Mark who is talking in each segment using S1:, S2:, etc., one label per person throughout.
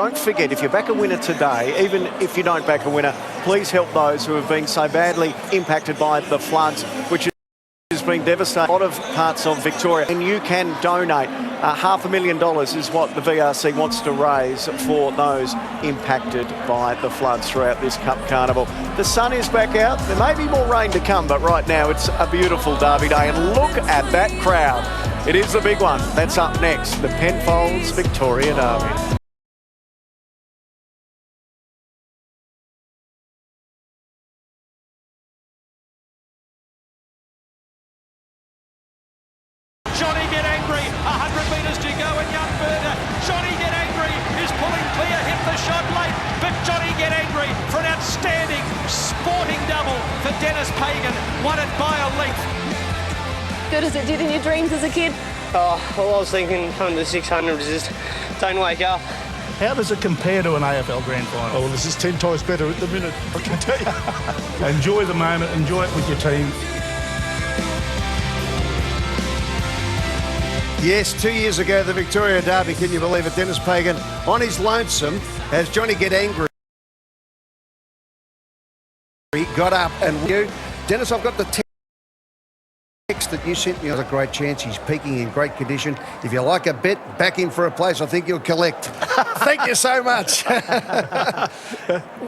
S1: don't forget, if you back a winner today, even if you don't back a winner, please help those who have been so badly impacted by the floods, which has been devastating a lot of parts of Victoria. And you can donate. $500,000 is what the VRC wants to raise for those impacted by the floods throughout this Cup Carnival. The sun is back out. There may be more rain to come, but right now it's a beautiful Derby day. And look at that crowd. It is the big one. That's up next, the Penfolds Victoria Derby.
S2: Johnny Get Angry, 100 metres to go and Young Berger. Johnny Get Angry is pulling clear, hit the shot late, but Johnny Get Angry for an outstanding sporting double for Dennis Pagan, won it by a length.
S3: Good as it did in your dreams as a kid?
S4: Oh, all I was thinking coming to 600 is just don't wake up.
S5: How does it compare to an AFL Grand Final?
S6: Oh, well, this is 10 times better at the minute, I can tell you.
S5: Enjoy the moment, enjoy it with your team.
S7: Yes, 2 years ago, the Victoria Derby, can you believe it? Dennis Pagan on his lonesome as Johnny Get Angry got up and you. Dennis, I've got the text that you sent me. It was a great chance. He's peaking in great condition. If you like a bet, back him for a place. I think you'll collect. Thank you so much.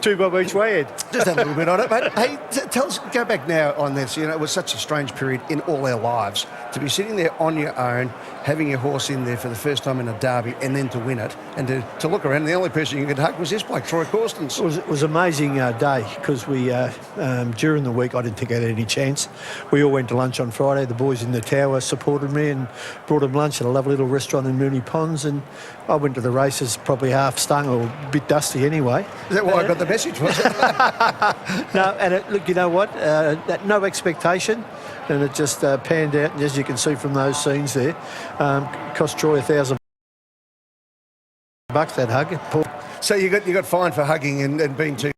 S1: Two bob each way, Ed.
S7: Just have a little bit on it, mate. Hey, tell us, go back now on this. You know, it was such a strange period in all our lives to be sitting there on your own, having your horse in there for the first time in a derby and then to win it and to look around. And the only person you could hug was this bloke, Troy Corstens.
S8: It was an amazing day because we, during the week, I didn't think I had any chance. We all went to lunch on Friday. The boys in the tower supported me and brought them lunch at a lovely little restaurant in Moonee Ponds, and I went to the races probably half stung or a bit dusty anyway.
S7: Is that why I got the message, was it?
S8: No, and look, you know what? No expectation, and it just panned out. And as you can see from those scenes there, cost Troy $1,000 that hug.
S7: So you got fined for hugging and being too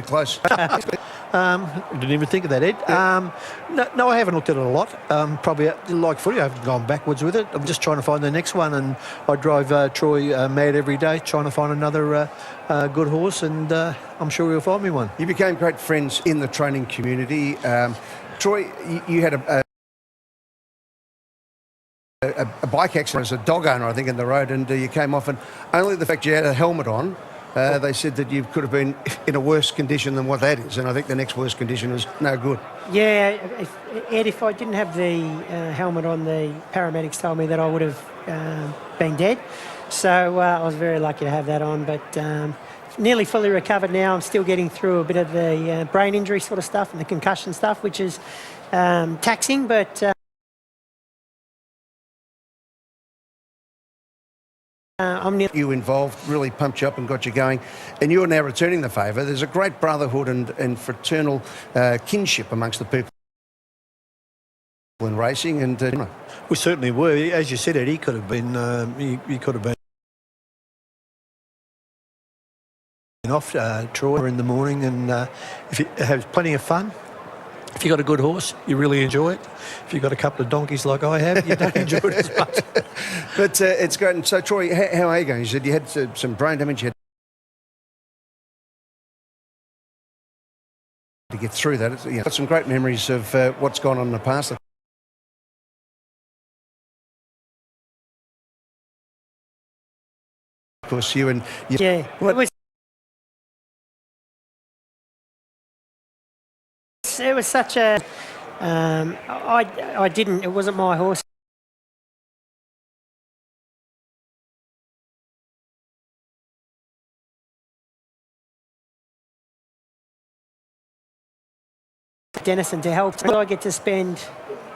S7: close.
S8: Didn't even think of that, Ed. No, I haven't looked at it a lot. Probably like footy, I haven't gone backwards with it. I'm just trying to find the next one, and I drive Troy mad every day trying to find another good horse, and I'm sure he'll find me one.
S7: You became great friends in the training community. Troy, you had a bike accident as a dog owner, I think, in the road, and you came off, and only the fact you had a helmet on, they said that you could have been in a worse condition than what that is, and I think the next worst condition was no good.
S9: Yeah, Ed, if I didn't have the helmet on, the paramedics told me that I would have been dead. So I was very lucky to have that on, but nearly fully recovered now. I'm still getting through a bit of the brain injury sort of stuff and the concussion stuff, which is taxing, but...
S7: You involved, really pumped you up and got you going, and you're now returning the favour. There's a great brotherhood and fraternal kinship amongst the people in racing, and
S8: we certainly were. As you said, Ed, he could have been. He could have been off Troy in the morning, and if he has plenty of fun. If you've got a good horse, you really enjoy it. If you've got a couple of donkeys like I have, you don't enjoy it as much.
S7: But it's great. And so, Troy, how are you going? You said you had some brain damage. You had to get through that. You've got some great memories of what's gone on in the past. Of course, you and...
S9: Yeah. It was such a... I didn't... It wasn't my horse. Dennis, and to help. I get to spend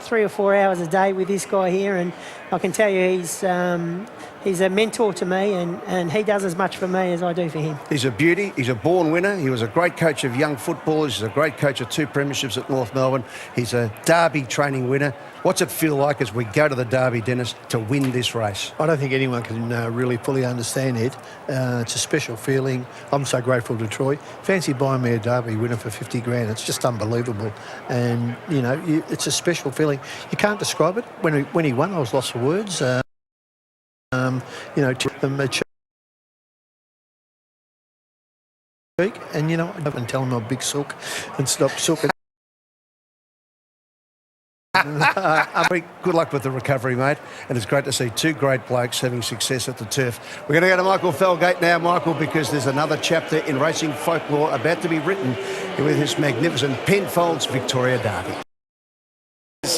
S9: 3 or 4 hours a day with this guy here, and I can tell you he's a mentor to me, and he does as much for me as I do for him.
S7: He's a beauty. He's a born winner. He was a great coach of young footballers. He's a great coach of 2 premierships at North Melbourne. He's a Derby training winner. What's it feel like as we go to the Derby, Dennis, to win this race?
S8: I don't think anyone can really fully understand it. It's a special feeling. I'm so grateful to Troy. Fancy buying me a Derby winner for 50 grand. It's just unbelievable. And, you know, it's a special feeling. You can't describe it. When he won, I was lost for words. You know, to him a cheek, and, you know, I don't tell him I'm a big sook and stop sooking.
S7: Good luck with the recovery, mate. And it's great to see 2 great blokes having success at the turf. We're going to go to Michael Felgate now, Michael, because there's another chapter in racing folklore about to be written with this magnificent Penfolds Victoria Derby.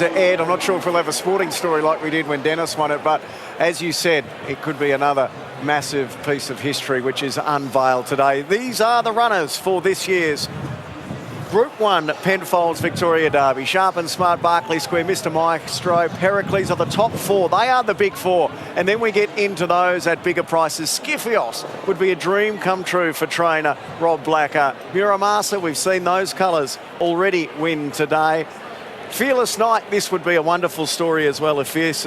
S1: Ed, I'm not sure if we'll have a sporting story like we did when Dennis won it, but as you said, it could be another massive piece of history which is unveiled today. These are the runners for this year's Group 1 Penfolds Victoria Derby. Sharp and Smart, Barclay Square, Mr Maestro, Pericles are the top 4. They are the big 4. And then we get into those at bigger prices. Skiffios would be a dream come true for trainer Rob Blacker. Muramasa, we've seen those colours already win today. Fearless Night, this would be a wonderful story as well. A Fearless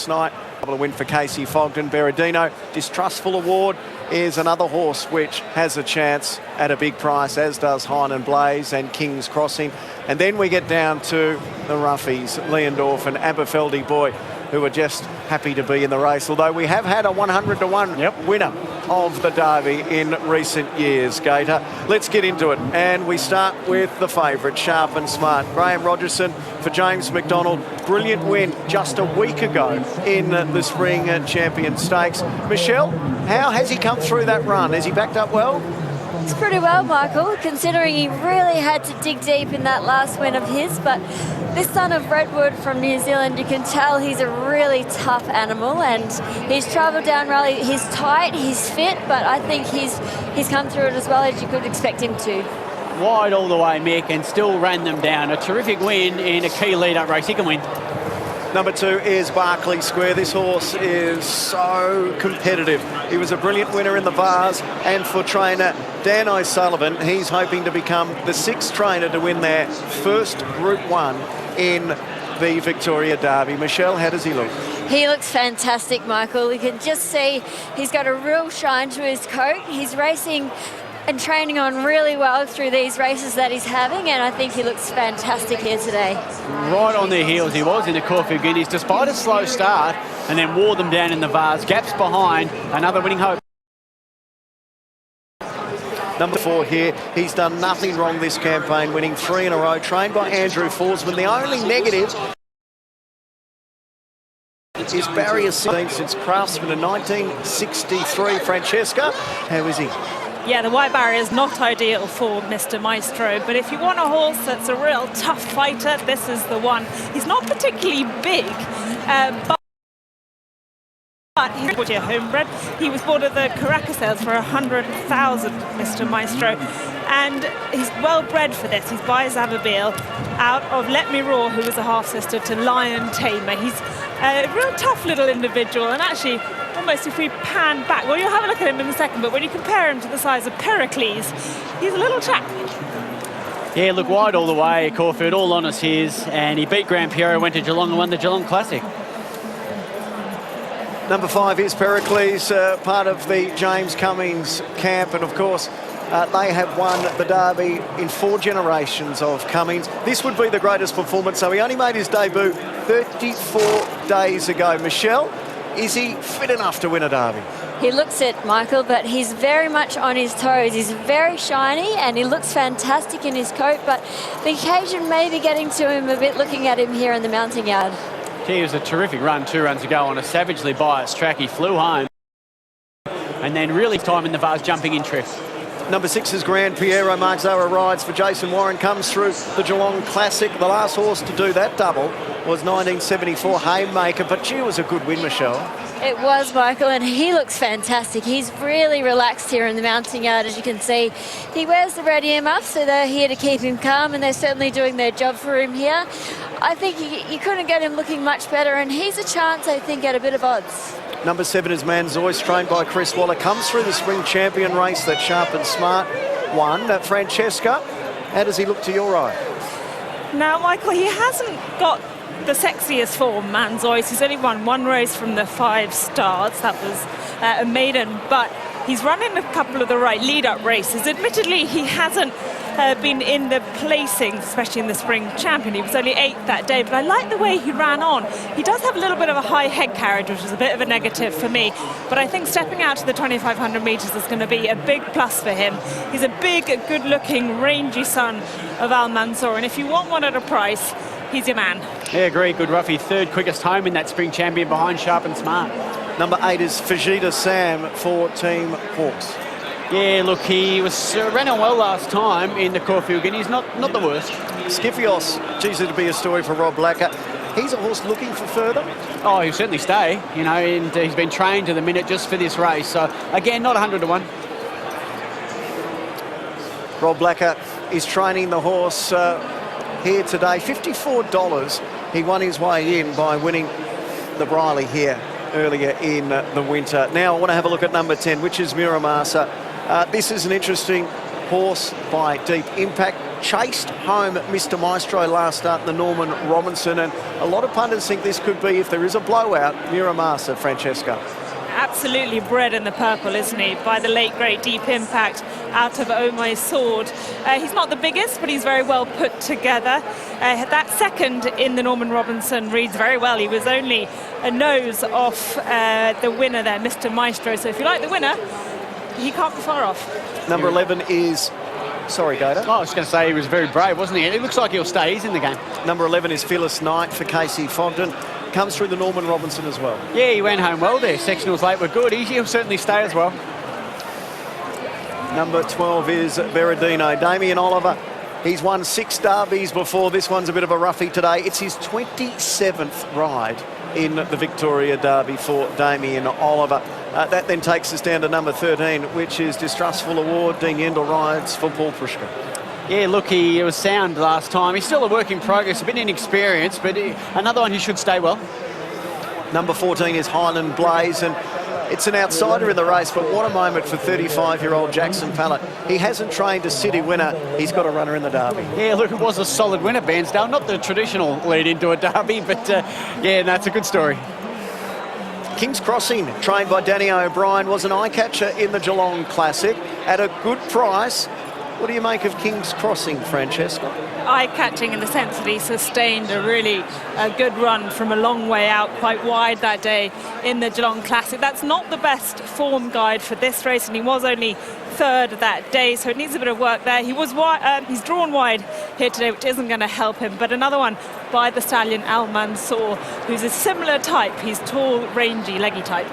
S1: Night, able to win for Casey Fogden. Berardino, Distrustful Award is another horse which has a chance at a big price, as does Hine Blaze and King's Crossing. And then we get down to the roughies, Leondorf and Aberfeldy Boy, who are just happy to be in the race. Although we have had a 100-to-1 winner of the Derby in recent years, Gator. Let's get into it. And we start with the favourite, Sharp and Smart. Graham Rogerson for James McDonald. Brilliant win just a week ago in the Spring Champion Stakes. Michelle, how has he come through that run? Has he backed up well?
S3: It's pretty well, Michael, considering he really had to dig deep in that last win of his. But this son of Redwood from New Zealand, you can tell he's a really tough animal, and he's travelled down rally. He's tight, he's fit, but I think he's come through it as well as you could expect him to.
S10: Wide all the way, Mick, and still ran them down. A terrific win in a key lead-up race. He can win.
S1: Number 2 is Barclay Square. This horse is so competitive. He was a brilliant winner in the Vars, and for trainer Dan O'Sullivan, he's hoping to become the 6th trainer to win their first Group 1 in the Victoria Derby. Michelle, how does he look?
S3: He looks fantastic, Michael. You can just see he's got a real shine to his coat. He's racing and training on really well through these races that he's having, and I think he looks fantastic here today.
S10: Right on their heels he was in the Caulfield Guineas, despite a slow start, and then wore them down in the Vars. Gaps behind, another winning hope.
S1: Number 4 here, he's done nothing wrong this campaign, winning 3 in a row, trained by Andrew Forsman. The only negative is barrier 16 since Craftsman in 1963. Francesca, how is he?
S11: Yeah, the white barrier is not ideal for Mr Maestro, but if you want a horse that's a real tough fighter, this is the one. He's not particularly big, but he's a homebred. He was bought at the Caracas sales for 100,000, Mr Maestro, and he's well bred for this. He's by his Aberbeal out of Let Me Roar, who was a half-sister to Lion Tamer. He's a real tough little individual, and actually, almost if we pan back, well, you'll have a look at him in a second, but when you compare him to the size of Pericles, he's a little chap.
S10: Yeah, look, wide all the way, Caulfield, all on us his, and he beat Grand Piero, went to Geelong and won the Geelong Classic.
S1: Number 5 is Pericles, part of the James Cummings camp, and of course, they have won the Derby in 4 generations of Cummings. This would be the greatest performance, so he only made his debut 34 days ago. Michelle, is he fit enough to win a Derby?
S3: He looks it, Michael, but he's very much on his toes. He's very shiny and he looks fantastic in his coat, but the occasion may be getting to him a bit looking at him here in the mounting yard.
S10: He was a terrific run 2 runs ago on a savagely biased track. He flew home and then really time in the Vars jumping in trip.
S1: Number 6 is Grand Piero. Mark Zara rides for Jason Warren, comes through the Geelong Classic. The last horse to do that double was 1974 Haymaker, but gee, it was a good win, Michelle.
S3: It was, Michael, and he looks fantastic. He's really relaxed here in the mounting yard, as you can see. He wears the red earmuffs, so they're here to keep him calm, and they're certainly doing their job for him here. I think you couldn't get him looking much better, and he's a chance, I think, at a bit of odds.
S1: Number 7 is Manzois, trained by Chris Waller. Comes through the spring champion race that Sharp and Smart won. Francesca, how does he look to your eye?
S11: Now, Michael, he hasn't got the sexiest form, Manzois. He's only won one race from the 5 starts. That was a maiden, but he's running a couple of the right lead-up races. Admittedly, he hasn't been in the placings, especially in the spring champion. He was only 8th that day, but I like the way he ran on. He does have a little bit of a high head carriage, which is a bit of a negative for me, but I think stepping out to the 2,500 metres is going to be a big plus for him. He's a big, good-looking, rangy son of Al Mansour, and if you want one at a price, he's your man.
S10: Yeah, agree. Good roughie. 3rd quickest home in that spring champion behind Sharp and Smart.
S1: Number 8 is Fajita Sam for Team Hawks.
S10: Yeah, look, he was ran on well last time in the Caulfield Guineas. Not the worst.
S1: Skiffios, geez, it'd be a story for Rob Blacker. He's a horse looking for further.
S10: Oh, he'll certainly stay, you know, and he's been trained to the minute just for this race. So, again, not 100 to 1.
S1: Rob Blacker is training the horse here today. $54. He won his way in by winning the Briley here earlier in the winter. Now I want to have a look at number 10, which is Miramasa. This is an interesting horse by Deep Impact. Chased home Mr. Maestro last start, the Norman Robinson, and a lot of pundits think this could be, if there is a blowout, Miramasa, Francesca.
S11: Absolutely bred in the purple, isn't he? By the late, great Deep Impact out of Oh My Sword. He's not the biggest, but he's very well put together. That second in the Norman Robinson reads very well. He was only a nose off the winner there, Mr. Maestro. So if you like the winner, he can't be far off.
S1: Number 11 is... Sorry, Gator.
S10: Oh, I was going to say he was very brave, wasn't he? It looks like he'll stay. He's in the game.
S1: Number 11 is Phyllis Knight for Casey Fogden. Comes through the Norman Robinson as well.
S10: Yeah, he went home well there. Sectionals late were good. He'll certainly stay as well.
S1: Number 12 is Berardino. Damien Oliver, he's won 6 derbies before. This one's a bit of a roughie today. It's his 27th ride in the Victoria Derby for Damien Oliver. That then takes us down to number 13, which is Distrustful Award. Dean Yendall rides for Paul Prushka.
S10: Yeah, look, he was sound last time. He's still a work in progress, a bit inexperienced, but another one who should stay well.
S1: Number 14 is Highland Blaze, and it's an outsider in the race, but what a moment for 35-year-old Jackson Pallett. He hasn't trained a city winner. He's got a runner in the Derby.
S10: Yeah, look, it was a solid winner, Bairnsdale. Not the traditional lead into a Derby, but yeah, that's a good story.
S1: King's Crossing, trained by Danny O'Brien, was an eye-catcher in the Geelong Classic at a good price. What do you make of King's Crossing, Francesca?
S11: Eye-catching in the sense that he sustained a really good run from a long way out, quite wide that day in the Geelong Classic. That's not the best form guide for this race, and he was only 3rd that day, so it needs a bit of work there. He was he's drawn wide here today, which isn't going to help him, but another one by the stallion Al Mansour, who's a similar type. He's tall, rangy, leggy type.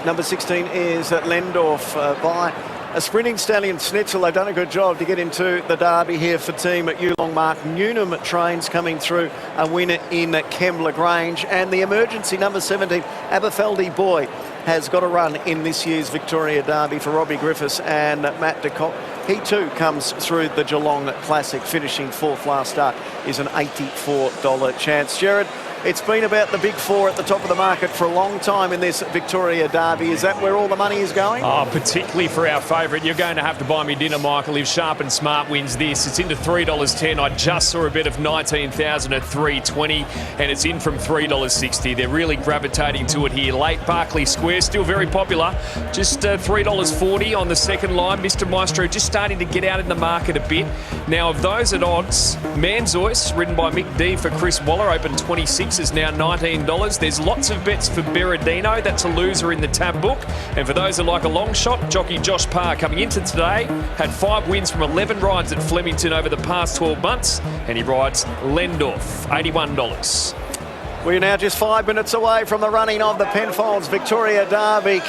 S1: Number 16 is Lendorf by a sprinting stallion Schnitzel. They've done a good job to get into the Derby here for team Yulong. Mark Newnham trains coming through, a winner in Kembla Grange. And the emergency number 17, Aberfeldy Boy, has got a run in this year's Victoria Derby for Robbie Griffiths and Matt de Kock. He too comes through the Geelong Classic, finishing 4th last start, is an $84 chance. Jared, it's been about the big 4 at the top of the market for a long time in this Victoria Derby. Is that where all the money is going?
S12: Oh, particularly for our favourite. You're going to have to buy me dinner, Michael, if Sharp and Smart wins this. It's into $3.10. I just saw a bit of 19,000 at $3.20, and it's in from $3.60. They're really gravitating to it here. Late Barclay Square, still very popular. Just $3.40 on the second line. Mr. Maestro just starting to get out in the market a bit. Now, of those at odds, Manzois, ridden by Mick D for Chris Waller, open 26, is now $19. There's lots of bets for Berardino. That's a loser in the tab book. And for those that like a long shot, jockey Josh Parr coming into today had 5 wins from 11 rides at Flemington over the past 12 months. And he rides Lendorf, $81.
S1: We're now just 5 minutes away from the running of the Penfolds Victoria Derby.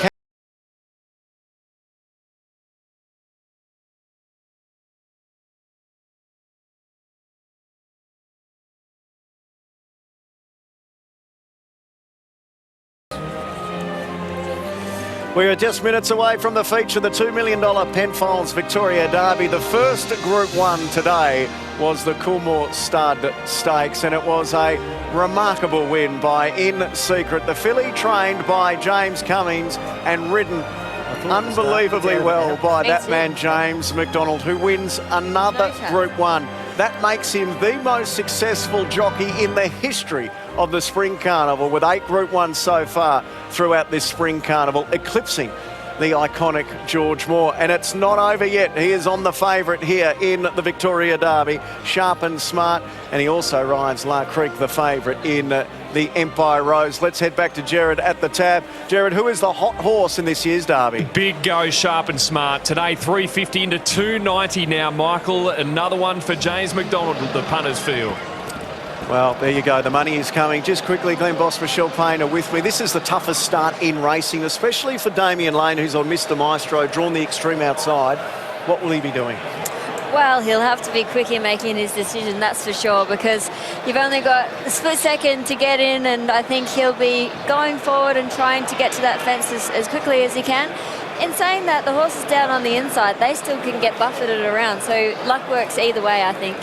S1: We are just minutes away from the feature, the $2 million Penfolds Victoria Derby. The first Group 1 today was the Coolmore Stud Stakes, and it was a remarkable win by In Secret. The filly trained by James Cummings and ridden unbelievably well by that man James McDonald, who wins another Group 1. That makes him the most successful jockey in the history of the Spring Carnival, with 8 Group 1s so far throughout this Spring Carnival, eclipsing the iconic George Moore. And it's not over yet. He is on the favourite here in the Victoria Derby, Sharp and Smart, and he also rides La Creek, the favourite, in the Empire Rose. Let's head back to Jared at the tab. Jared, who is the hot horse in this year's Derby?
S12: Big go, Sharp and Smart. Today, 350 into 290 now, Michael. Another one for James McDonald, the punters feel.
S1: Well, there you go. The money is coming. Just quickly, Glenn Boss, Michelle Payne are with me. This is the toughest start in racing, especially for Damien Lane, who's on Mr. Maestro, drawn the extreme outside. What will he be doing?
S3: Well, he'll have to be quick in making his decision, that's for sure, because you've only got a split second to get in, and I think he'll be going forward and trying to get to that fence as quickly as he can. In saying that, the horses down on the inside, they still can get buffeted around, so luck works either way, I think.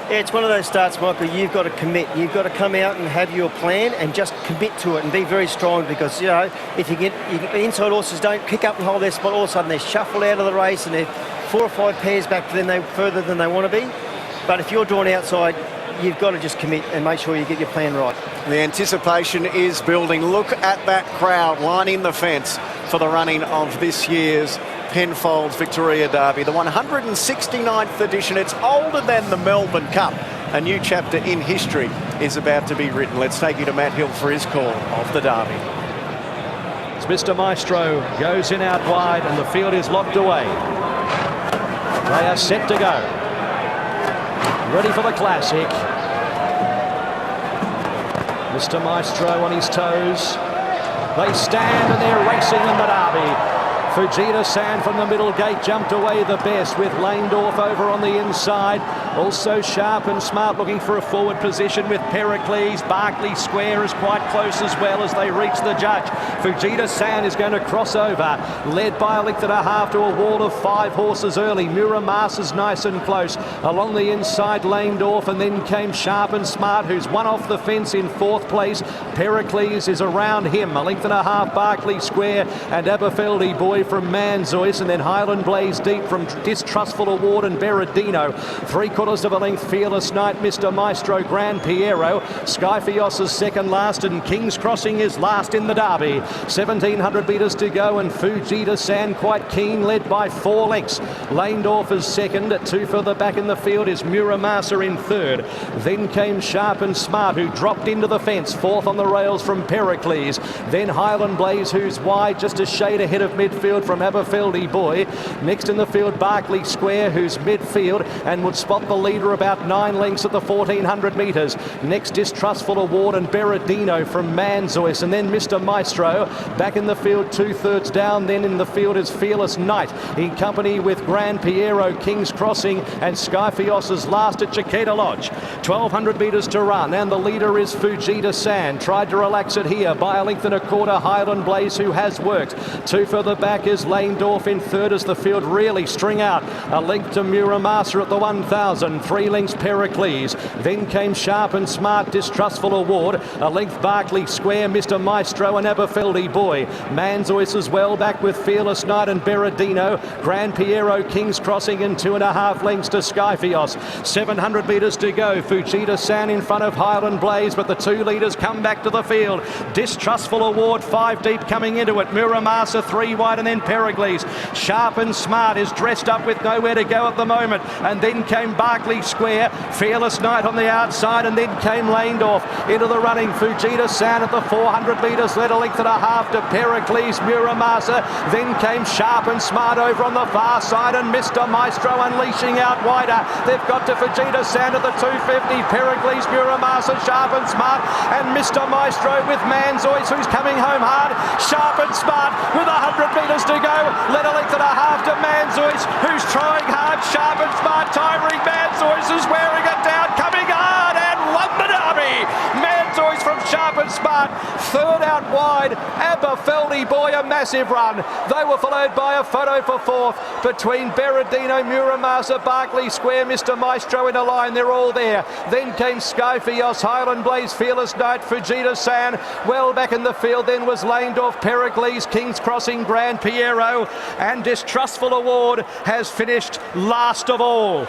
S13: Yeah, it's one of those starts, Michael, you've got to commit. You've got to come out and have your plan and just commit to it and be very strong, because, you know, if you get inside horses don't kick up and hold their spot, all of a sudden they're shuffled out of the race and they're 4 or 5 pairs back further than they want to be. But if you're drawn outside, you've got to just commit and make sure you get your plan right.
S1: The anticipation is building. Look at that crowd lining the fence for the running of this year's Penfolds Victoria Derby, the 169th edition. It's older than the Melbourne Cup. A new chapter in history is about to be written. Let's take you to Matt Hill for his call of the Derby.
S2: As Mr. Maestro goes in out wide and the field is locked away. They are set to go. Ready for the classic. Mr. Maestro on his toes. They stand and they're racing in the Derby. Fujita Sand from the middle gate jumped away the best, with Lanedorf over on the inside. Also Sharp and Smart looking for a forward position with Pericles. Barclay Square is quite close as well as they reach the judge. Fujita Sand is going to cross over, led by a length and a half to a wall of 5 horses early. Muramas is nice and close. Along the inside, Lanedorf, and then came Sharp and Smart, who's one off the fence in 4th place. Pericles is around him, a length and a half Barclay Square, and Aberfeldy Boy from Manzois, and then Highland Blaze Deep from Distrustful Award and Berardino. 3/4 of a length, Fearless Knight, Mr. Maestro, Gran Piero. Skyfios is second last, and King's Crossing is last in the Derby. 1,700 metres to go, and Fujita Sand quite keen, led by 4 lengths. Lanedorf is second. 2 further back in the field is Muramasa in third. Then came Sharp and Smart, who dropped into the fence. 4th on the rails from Pericles. Then Highland Blaze, who's wide, just a shade ahead of midfield from Aberfeldy Boy. Next in the field, Barclay Square, who's midfield and would spot the leader about 9 lengths at the 1,400 metres. Next, Distrustful Award and Berardino from Manzois, and then Mr. Maestro back in the field, 2/3 down. Then in the field is Fearless Knight in company with Gran Piero, King's Crossing, and Skyfios is last at Chiquita Lodge. 1,200 metres to run, and the leader is Fujita Sand. Tried to relax it here by a length and a quarter, Highland Blaze, who has worked. 2 further back is Lanedorf in third as the field really string out. A length to Muramasa at the 1,000. 3 lengths Pericles. Then came Sharp and Smart, Distrustful Award. A length Barclay Square, Mr. Maestro and Aberfeldy Boy. Manzois as well, back with Fearless Knight and Berardino. Gran Piero, King's Crossing, and 2.5 lengths to Skyfios. 700 metres to go. Fujita San in front of Highland Blaze, but the 2 leaders come back to the field. Distrustful Award 5 deep coming into it. Muramasa 3 wide, and then Pericles. Sharp and Smart is dressed up with nowhere to go at the moment. And then came Barclay Square. Fearless Knight on the outside, and then came Lanedorf into the running. Fujita San at the 400 metres, led a length and a half to Pericles. Muramasa. Then came Sharp and Smart over on the far side, and Mr. Maestro unleashing out wider. They've got to Fujita San at the 250. Pericles, Muramasa, Sharp and Smart, and Mr. Maestro with Manzois, who's coming home hard. Sharp and Smart with 100 metres to go. Led a length and a half to Manzois, who's trying hard. Sharp and Smart, tiring. Manzois is wearing it down, coming hard, and won the Derby. Manzois from Sharp and Smart. start. Third out wide, Aberfeldy Boy, a massive run. They were followed by a photo for fourth between Berardino, Muramasa, Barclay Square, Mr. Maestro in a line. They're all there. Then came Scofios, Highland Blaze, Fearless Knight, Fujita San, well back in the field. Then was Lanedorf, Pericles, King's Crossing, Grand Piero, and Distrustful Award has finished last of all.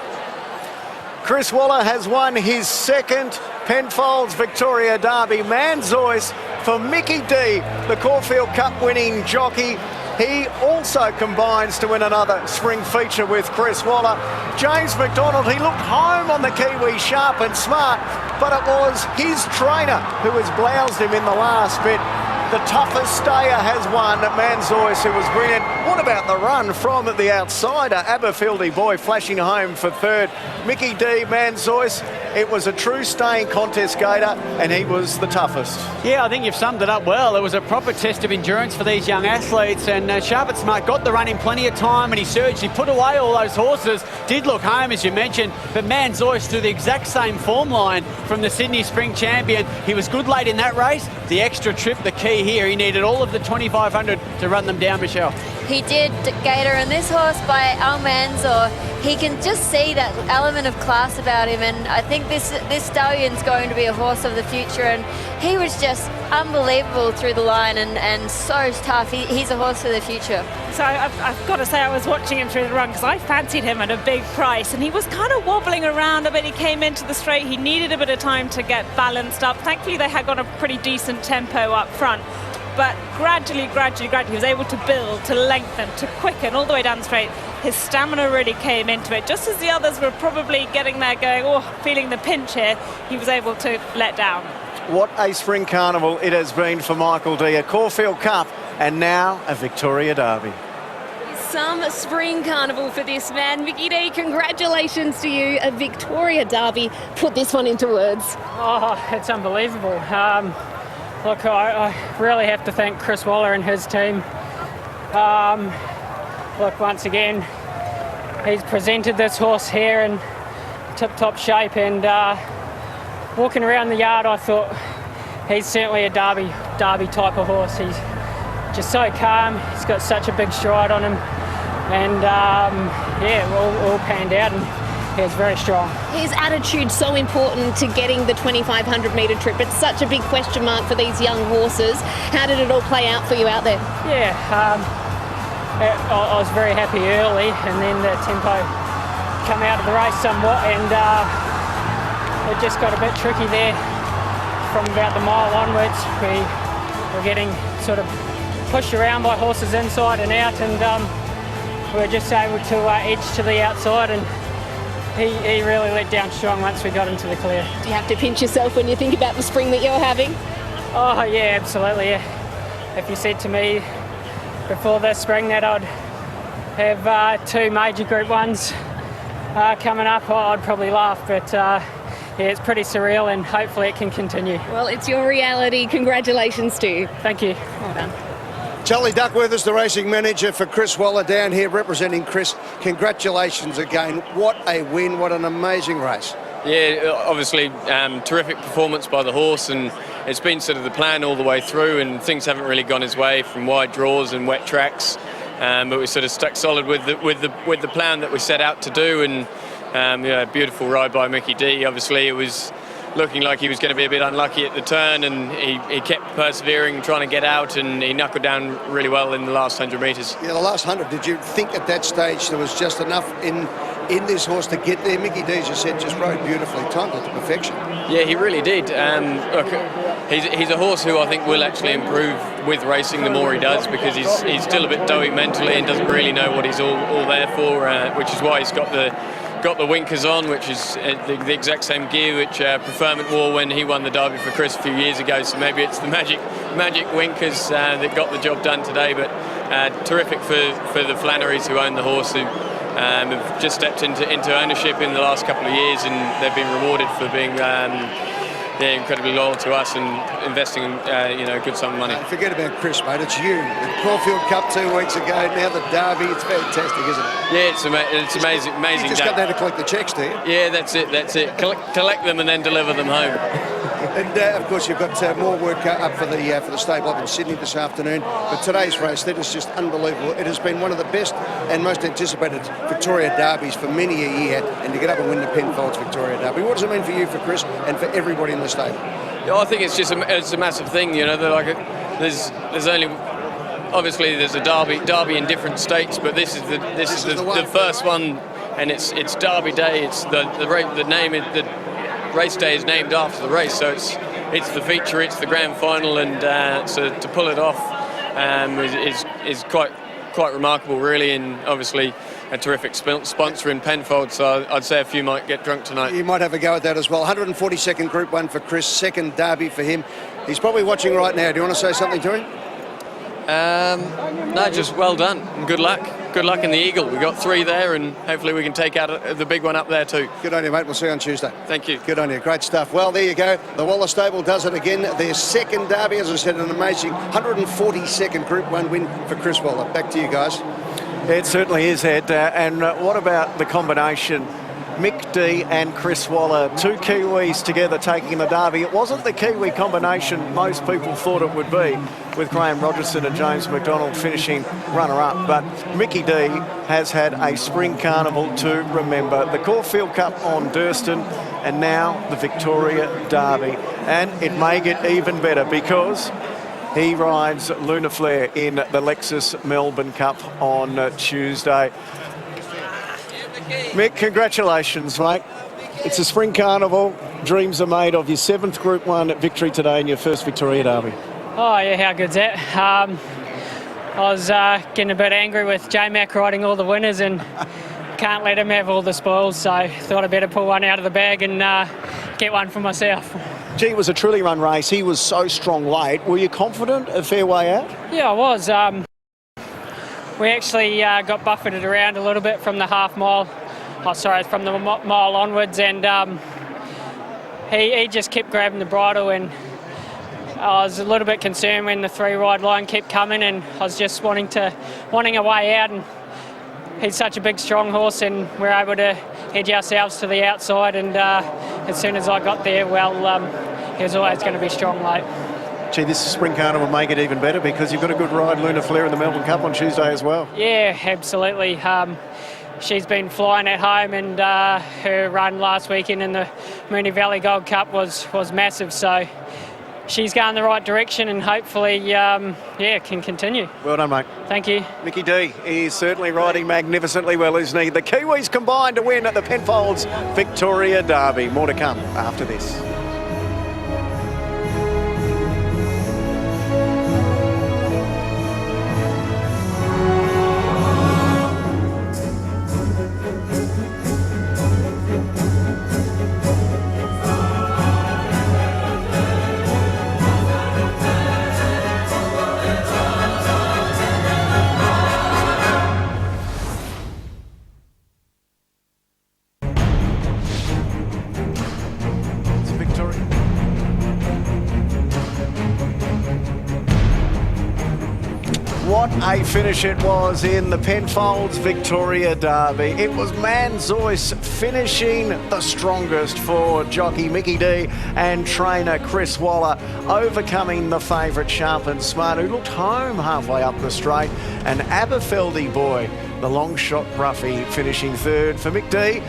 S1: Chris Waller has won his second Penfolds Victoria Derby. Manzois for Mickey D, the Caulfield Cup winning jockey. He also combines to win another spring feature with Chris Waller. James McDonald, he looked home on the Kiwi, sharp and smart, but it was his trainer who has bloused him in the last bit. The toughest stayer has won, Manzois, who was brilliant. What about the run from the outsider? Aberfeldy Boy flashing home for third. Mickey D, Manzois, it was a true staying contest, Gator, and he was the toughest.
S10: Yeah, I think you've summed it up well. It was a proper test of endurance for these young athletes, and Sharp and Smart got the run in plenty of time, and he surged. He put away all those horses, did look home, as you mentioned, but Manzois through the exact same form line from the Sydney Spring Champion. He was good late in that race. The extra trip, the key here. He needed all of the 2,500 to run them down, Michelle.
S3: He did, Gator, and this horse by Almanzor, he can just see that element of class about him, and I think this stallion's going to be a horse of the future, and he was just unbelievable through the line and so tough. He's a horse for the future.
S11: So I've got to say I was watching him through the run because I fancied him at a big price, and he was kind of wobbling around a bit. He came into the straight. He needed a bit of time to get balanced up. Thankfully, they had got a pretty decent tempo up front. But gradually, he was able to build, to lengthen, to quicken all the way down the straight. His stamina really came into it. Just as the others were probably getting there going, oh, feeling the pinch here, he was able to let down.
S1: What a spring carnival it has been for Michael D. A Caulfield Cup and now a Victoria Derby.
S14: Some spring carnival for this man. Mickey D, congratulations to you. A Victoria Derby. Put this one into words.
S15: Oh, it's unbelievable. Look, I really have to thank Chris Waller and his team. Look, once again, he's presented this horse here in tip-top shape, and walking around the yard, I thought he's certainly a derby type of horse. He's just so calm. He's got such a big stride on him, and yeah, all panned out, and he's very strong.
S14: His attitude so important to getting the 2,500 metre trip. It's such a big question mark for these young horses. How did it all play out for you out there?
S15: Yeah, I was very happy early, and then the tempo come out of the race somewhat, and it just got a bit tricky there from about the mile onwards. We were getting sort of pushed around by horses inside and out, and we were just able to edge to the outside, and he really let down strong once we got into the clear.
S14: Do you have to pinch yourself when you think about the spring that you're having?
S15: Oh yeah, absolutely. Yeah. If you said to me before this spring that I'd have two major Group 1s coming up, I'd probably laugh, but yeah, it's pretty surreal, and hopefully it can continue.
S14: Well, it's your reality. Congratulations to you.
S15: Thank you.
S14: Well done.
S7: Charlie Duckworth is the racing manager for Chris Waller down here representing Chris. Congratulations again. What a win, what an amazing race.
S16: Yeah, obviously terrific performance by the horse, and it's been sort of the plan all the way through, and things haven't really gone his way from wide draws and wet tracks, but we sort of stuck solid with the plan that we set out to do, and yeah, beautiful ride by Mickey D. Obviously it was looking like he was going to be a bit unlucky at the turn, and he kept persevering, trying to get out, and he knuckled down really well in the last 100 metres.
S7: Yeah, the last 100, did you think at that stage there was just enough in this horse to get there? Sticky D, as you said, just rode beautifully, timed it to perfection.
S16: Yeah, he really did. Look, he's a horse who I think will actually improve with racing the more he does, because he's still a bit doughy mentally and doesn't really know what he's all there for, which is why he's got the winkers on, which is the exact same gear which Preferment wore when he won the Derby for Chris a few years ago. So maybe it's the magic winkers that got the job done today. But terrific for the Flannerys who own the horse, who have just stepped into ownership in the last couple of years, and they've been rewarded for being they're incredibly loyal to us and investing a good sum of money.
S7: Forget about Chris, mate. It's you. The Caulfield Cup 2 weeks ago, now the Derby. It's fantastic, isn't it?
S16: Yeah, it's amazing.
S7: You just got there to collect the checks, do you?
S16: Yeah, that's it. Collect them and then deliver them home.
S7: And of course, you've got more work up for the stable up in Sydney this afternoon. But today's race, that is just unbelievable. It has been one of the best and most anticipated Victoria Derbies for many a year. And to get up and win the Penfolds Victoria Derby, what does it mean for you, for Chris, and for everybody in the stable?
S16: Yeah, I think it's just it's a massive thing. You know, that there's only. Obviously, there's a derby in different states, but this is the first one, and it's Derby Day. It's the race day is named after the race, so it's the feature, it's the grand final, and so to pull it off is quite remarkable, really, and obviously a terrific sponsor in Penfolds. So I'd say a few might get drunk tonight.
S7: You might have a go at that as well. 142nd Group 1 for Chris, second Derby for him. He's probably watching right now. Do you want to say something to him?
S16: No, just well done and good luck. Good luck in the Eagle. We've got 3 there, and hopefully we can take out the big one up there too.
S7: Good on you, mate. We'll see you on Tuesday.
S16: Thank you.
S7: Good on you. Great stuff. Well, there you go. The Waller Stable does it again. Their second Derby, as I said, an amazing 142nd Group 1 win for Chris Waller. Back to you guys.
S1: It certainly is, Ed. And what about the combination? Mick D and Chris Waller, 2 Kiwis together taking the Derby. It wasn't the Kiwi combination most people thought it would be, with Graham Rogerson and James McDonald finishing runner-up. But Mickey D has had a spring carnival to remember. The Caulfield Cup on Durston, and now the Victoria Derby. And it may get even better because he rides Luna Flare in the Lexus Melbourne Cup on Tuesday. Mick, congratulations, mate. It's a spring carnival. Dreams are made of your 7th Group 1 victory today in your first Victoria Derby.
S15: Oh, yeah, how good's that? I was getting a bit angry with J-Mac riding all the winners and can't let him have all the spoils, so thought I'd better pull one out of the bag and get one for myself.
S1: Gee, it was a truly run race. He was so strong late. Were you confident a fair way out?
S15: Yeah, I was. We actually got buffeted around a little bit from the half mile, from the mile onwards, and he just kept grabbing the bridle, and I was a little bit concerned when the 3-ride line kept coming, and I was just wanting a way out, and he's such a big strong horse, and we're able to edge ourselves to the outside, and as soon as I got there, well, he was always going to be strong late.
S1: Gee, this spring carnival will make it even better because you've got a good ride, Luna Flare, in the Melbourne Cup on Tuesday as well.
S15: Yeah, absolutely. She's been flying at home, and her run last weekend in the Moonee Valley Gold Cup was massive. So she's going the right direction, and hopefully, can continue.
S1: Well done, mate.
S15: Thank you.
S1: Mickey D is certainly riding magnificently well, isn't he? The Kiwis combined to win at the Penfolds Victoria Derby. More to come after this. What a finish it was in the Penfolds Victoria Derby. It was Manzois finishing the strongest for jockey Mickey D and trainer Chris Waller, overcoming the favourite Sharp and Smart, who looked home halfway up the straight, and Aberfeldy Boy, the long shot roughie, finishing third. For Mick D,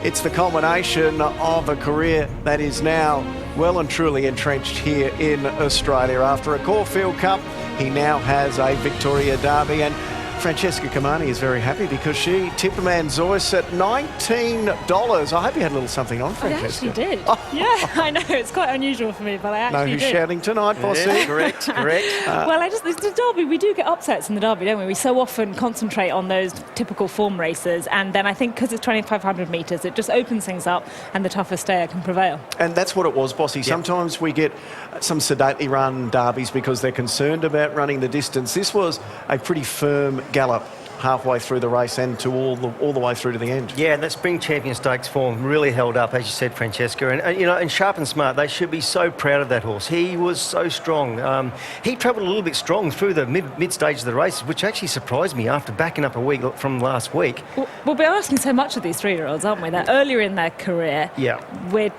S1: it's the culmination of a career that is now well and truly entrenched here in Australia. After a Caulfield Cup, he now has a Victoria Derby, and Francesca Camani is very happy because she tipped Manzois at $19. I hope you had a little something on, Francesca.
S17: I actually did. Oh. Yeah, I know. It's quite unusual for me, but I actually
S1: did. Know who's shouting tonight, Bossy?
S17: Yeah,
S1: correct.
S17: Well, the Derby, we do get upsets in the Derby, don't we? We so often concentrate on those typical form races, and then I think because it's 2,500 metres, it just opens things up, and the toughest stayer can prevail.
S1: And that's what it was, Bossy. Yep. Sometimes we get some sedately run derbies because they're concerned about running the distance. This was a pretty firm gallop halfway through the race and to all the way through to the end.
S13: Yeah, and that Spring Champion Stakes form really held up, as you said, Francesca. And Sharp and Smart, they should be so proud of that horse. He was so strong. He travelled a little bit strong through the mid stage of the race, which actually surprised me after backing up a week from last week.
S17: We'll be asking so much of these 3-year-olds, aren't we? That earlier in their career,
S13: yeah,
S17: we're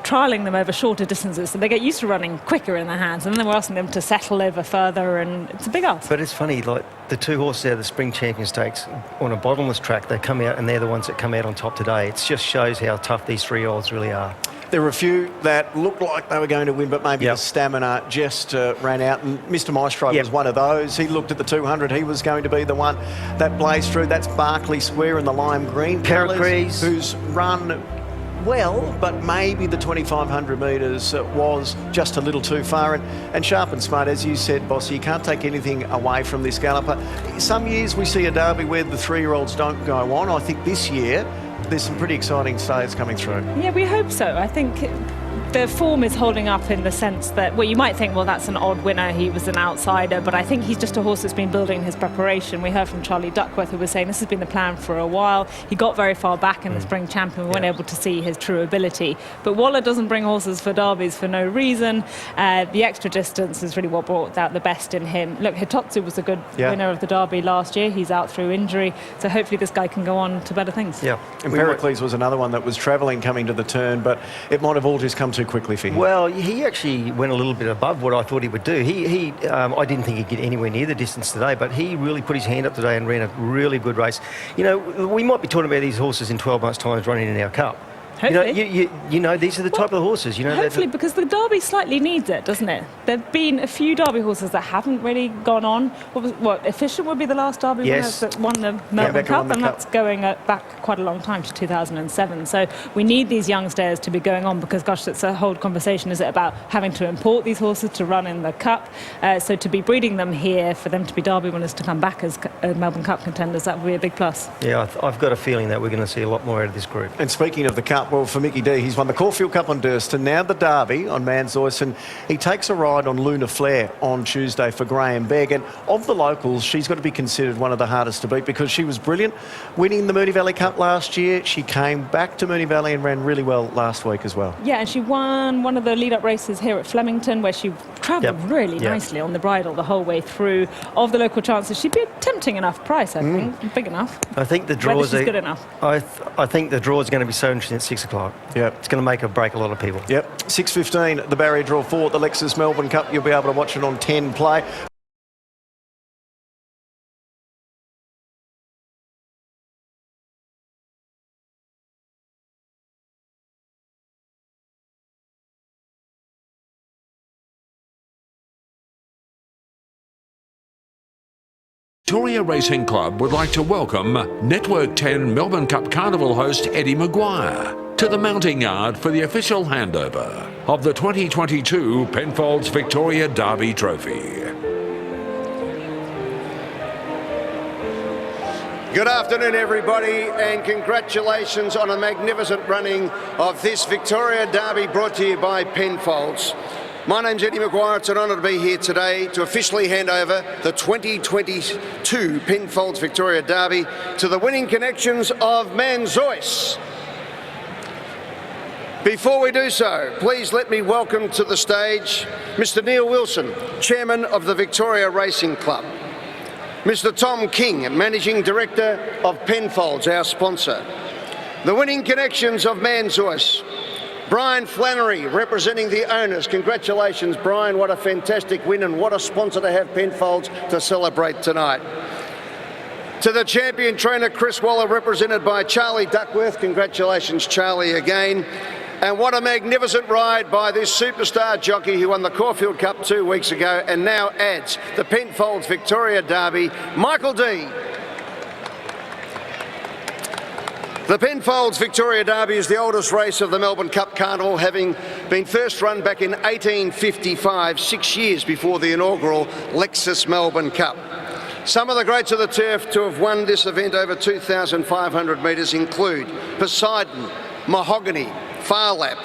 S17: trialling them over shorter distances, so they get used to running quicker in their hands, and then we're asking them to settle over further, and it's a big ask.
S13: But it's funny, like the two horses out of the Spring Champion Stakes on a bottomless track, they come out and they're the ones that come out on top today. It just shows how tough these 3-year-olds really are.
S1: There were a few that looked like they were going to win, but maybe the stamina just ran out. And Mr. Maestro was one of those. He looked at the 200. He was going to be the one that blazed through. That's Berkeley Square in the lime green.
S13: Pericles,
S1: who's run well, but maybe the 2,500 metres was just a little too far. And Sharp and Smart, as you said, Bossy, you can't take anything away from this galloper. Some years we see a derby where the 3-year-olds don't go on. I think this year there's some pretty exciting stays coming through.
S17: Yeah, we hope so. I think the form is holding up in the sense that, well, you might think, well, that's an odd winner, he was an outsider, but I think he's just a horse that's been building his preparation. We heard from Charlie Duckworth, who was saying this has been the plan for a while. He got very far back in the Spring Champion, we weren't able to see his true ability. But Waller doesn't bring horses for derbies for no reason. The extra distance is really what brought out the best in him. Look, Hitotsu was a good winner of the derby last year. He's out through injury, so hopefully this guy can go on to better things.
S1: Yeah, and Pericles was another one that was travelling coming to the turn, but it might have all just come too quickly for him.
S13: Well, he actually went a little bit above what I thought he would do. I didn't think he'd get anywhere near the distance today, but he really put his hand up today and ran a really good race. You know, we might be talking about these horses in 12 months' time running in our cup.
S17: Hopefully.
S13: You know, these are the type of horses. You know,
S17: hopefully, because the Derby slightly needs it, doesn't it? There've been a few Derby horses that haven't really gone on. Efficient would be the last Derby winner that won the Melbourne Cup, and that's going back quite a long time to 2007. So we need these young stayers to be going on because, gosh, that's a whole conversation. Is it about having to import these horses to run in the Cup? So to be breeding them here, for them to be Derby winners to come back as Melbourne Cup contenders, that would be a big plus.
S13: Yeah, I've got a feeling that we're going to see a lot more out of this group.
S1: And speaking of the Cup, well, for Mickey D, he's won the Caulfield Cup on Durston, now the Derby on Manzois, and he takes a ride on Luna Flair on Tuesday for Graham Begg. And of the locals, she's got to be considered one of the hardest to beat because she was brilliant winning the Moonee Valley Cup last year. She came back to Moonee Valley and ran really well last week as well.
S17: Yeah, and she won one of the lead-up races here at Flemington where she travelled really nicely on the bridle the whole way through. Of the local chances, she'd be a tempting enough price, I think, big enough.
S13: I think the draws
S17: are good enough.
S13: I think the draw is going to be so interesting at 6 o'clock.
S1: Yeah,
S13: it's going to make or break a lot of people.
S1: Yep, 6:15, the barrier draw for the Lexus Melbourne Cup. You'll be able to watch it on 10 Play.
S18: Victoria Racing Club would like to welcome Network 10 Melbourne Cup Carnival host Eddie Maguire to the mounting yard for the official handover of the 2022 Penfolds Victoria Derby Trophy.
S19: Good afternoon, everybody, and congratulations on a magnificent running of this Victoria Derby brought to you by Penfolds. My name's Eddie Maguire. It's an honour to be here today to officially hand over the 2022 Penfolds Victoria Derby to the winning connections of Manzois. Before we do so, please let me welcome to the stage Mr. Neil Wilson, Chairman of the Victoria Racing Club. Mr. Tom King, Managing Director of Penfolds, our sponsor. The winning connections of Manzois. Brian Flannery, representing the owners. Congratulations, Brian. What a fantastic win and what a sponsor to have Penfolds to celebrate tonight. To the champion trainer, Chris Waller, represented by Charlie Duckworth. Congratulations, Charlie, again. And what a magnificent ride by this superstar jockey who won the Caulfield Cup 2 weeks ago and now adds the Penfolds Victoria Derby, Michael D. The Penfolds Victoria Derby is the oldest race of the Melbourne Cup Carnival, having been first run back in 1855, 6 years before the inaugural Lexus Melbourne Cup. Some of the greats of the turf to have won this event over 2,500 metres include Poseidon, Mahogany, Farlap,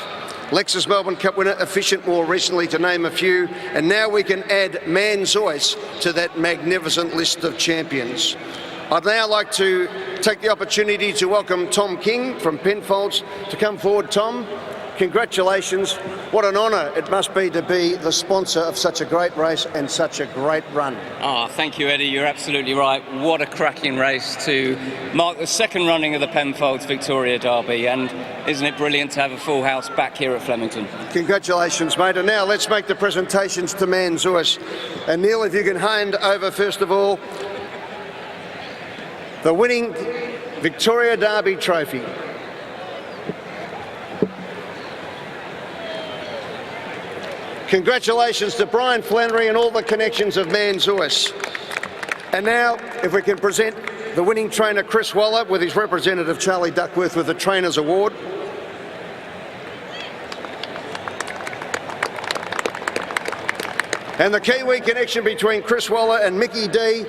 S19: Lexus Melbourne Cup winner Efficient more recently, to name a few, and now we can add Manzois to that magnificent list of champions. I'd now like to take the opportunity to welcome Tom King from Penfolds to come forward. Tom, congratulations. What an honour it must be to be the sponsor of such a great race and such a great run.
S20: Oh, thank you, Eddie. You're absolutely right. What a cracking race to mark the second running of the Penfolds Victoria Derby, and isn't it brilliant to have a full house back here at Flemington?
S19: Congratulations, mate. And now let's make the presentations to Manzois. And Neil, if you can hand over first of all the winning Victoria Derby trophy. Congratulations to Brian Flannery and all the connections of Manzois. And now, if we can present the winning trainer Chris Waller with his representative Charlie Duckworth with the Trainers Award. And the Kiwi connection between Chris Waller and Mickey D.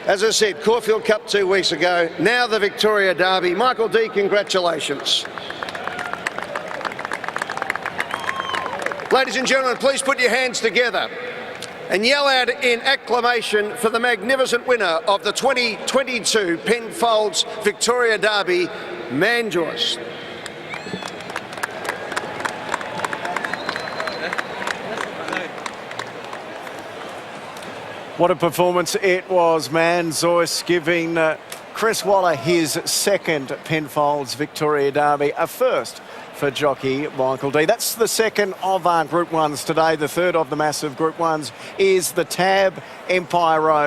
S19: As I said, Caulfield Cup 2 weeks ago, now the Victoria Derby. Michael D, congratulations. Ladies and gentlemen, please put your hands together and yell out in acclamation for the magnificent winner of the 2022 Penfolds Victoria Derby, Manzois.
S1: What a performance it was, Manzois giving Chris Waller his second Penfolds Victoria Derby, a first for jockey Michael D. That's the second of our Group 1s today. The third of the massive Group 1s is the Tab Empire Rose.